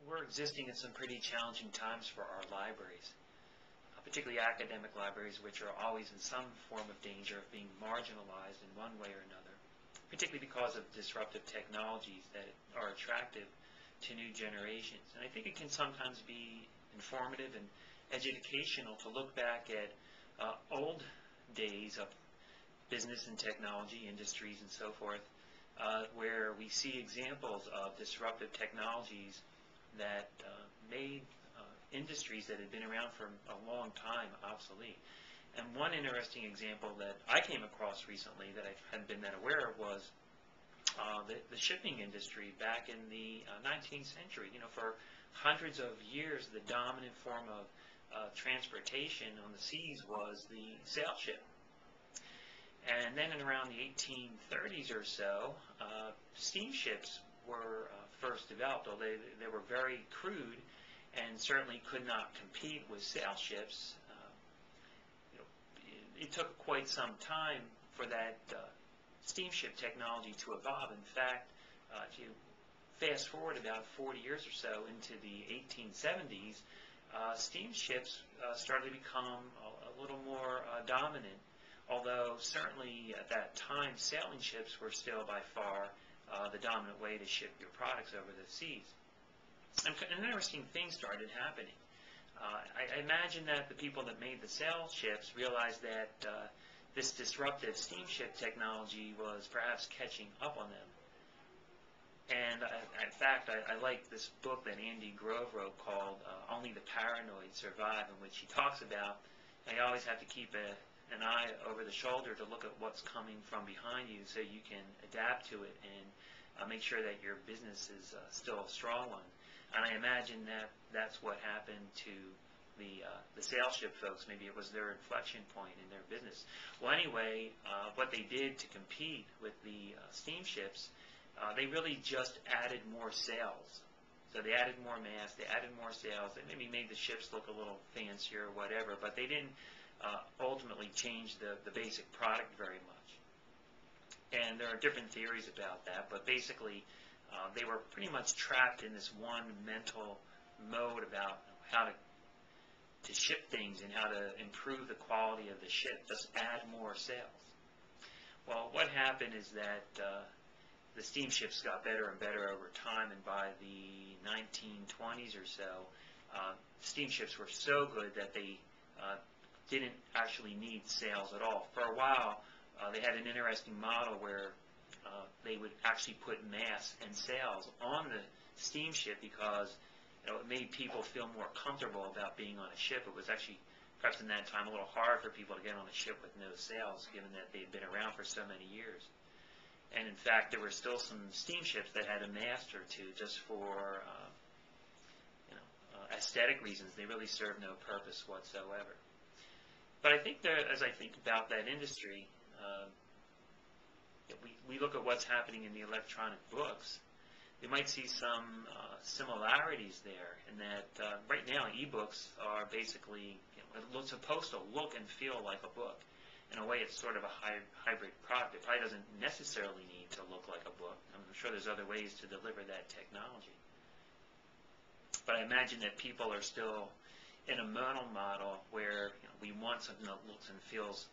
we're existing in some pretty challenging times for our libraries, particularly academic libraries, which are always in some form of danger of being marginalized in one way or another, particularly because of disruptive technologies that are attractive to new generations. And I think it can sometimes be informative and educational to look back at old days of business and technology industries and so forth, where we see examples of disruptive technologies that made industries that had been around for a long time obsolete. And one interesting example that I came across recently that I hadn't been that aware of was the shipping industry back in the 19th century. You know, for hundreds of years, the dominant form of transportation on the seas was the sail ship. And then in around the 1830s or so, steamships were first developed, although they were very crude and certainly could not compete with sail ships. It took quite some time for that steamship technology to evolve. In fact, if you fast forward about 40 years or so into the 1870s, steamships started to become a little more dominant, although certainly at that time sailing ships were still by far the dominant way to ship your products over the seas. And an interesting thing started happening. I imagine that the people that made the sail ships realized that this disruptive steamship technology was perhaps catching up on them. And in fact, I like this book that Andy Grove wrote called Only the Paranoid Survive, in which he talks about how you always have to keep an eye over the shoulder to look at what's coming from behind you so you can adapt to it and make sure that your business is still a strong one. And I imagine that that's what happened to the sail ship folks. Maybe it was their inflection point in their business. Well, anyway, what they did to compete with the steamships, they really just added more sails. So they added more masts, they added more sails, they maybe made the ships look a little fancier or whatever, but they didn't ultimately change the basic product very much. And there are different theories about that, but basically they were pretty much trapped in this one mental mode about how to ship things and how to improve the quality of the ship, just add more sails. Well, what happened is that the steamships got better and better over time, and by the 1920s or so, steamships were so good that they didn't actually need sails at all. For a while, they had an interesting model where they would actually put masts and sails on the steamship because it made people feel more comfortable about being on a ship. It was actually, perhaps in that time, a little hard for people to get on a ship with no sails, given that they had been around for so many years. And in fact, there were still some steamships that had a mast or two just for aesthetic reasons. They really served no purpose whatsoever. But I think that, as I think about that industry, we look at what's happening in the electronic books. We might see some similarities there in that right now e-books are basically it's supposed to look and feel like a book. In a way, it's sort of a hybrid product. It probably doesn't necessarily need to look like a book. I'm sure there's other ways to deliver that technology. But I imagine that people are still in a mental model where we want something that looks and feels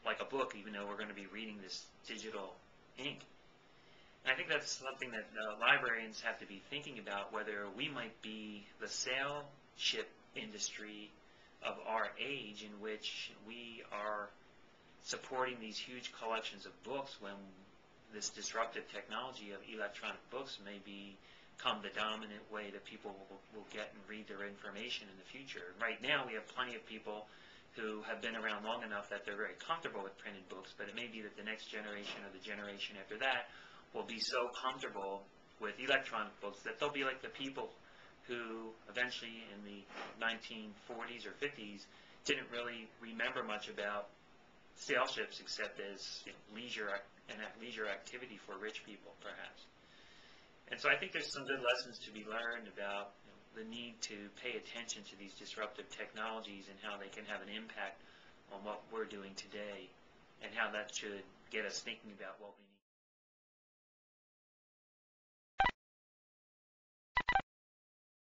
like a book, even though we're going to be reading this digital ink. And I think that's something that librarians have to be thinking about, whether we might be the sail ship industry of our age, in which we are supporting these huge collections of books when this disruptive technology of electronic books may become the dominant way that people will get and read their information in the future. Right now, we have plenty of people who have been around long enough that they're very comfortable with printed books, but it may be that the next generation or the generation after that will be so comfortable with electronic books that they'll be like the people who eventually in the 1940s or 50s didn't really remember much about sail ships except as leisure activity for rich people, perhaps. And so I think there's some good lessons to be learned about the need to pay attention to these disruptive technologies and how they can have an impact on what we're doing today, and how that should get us thinking about what we need.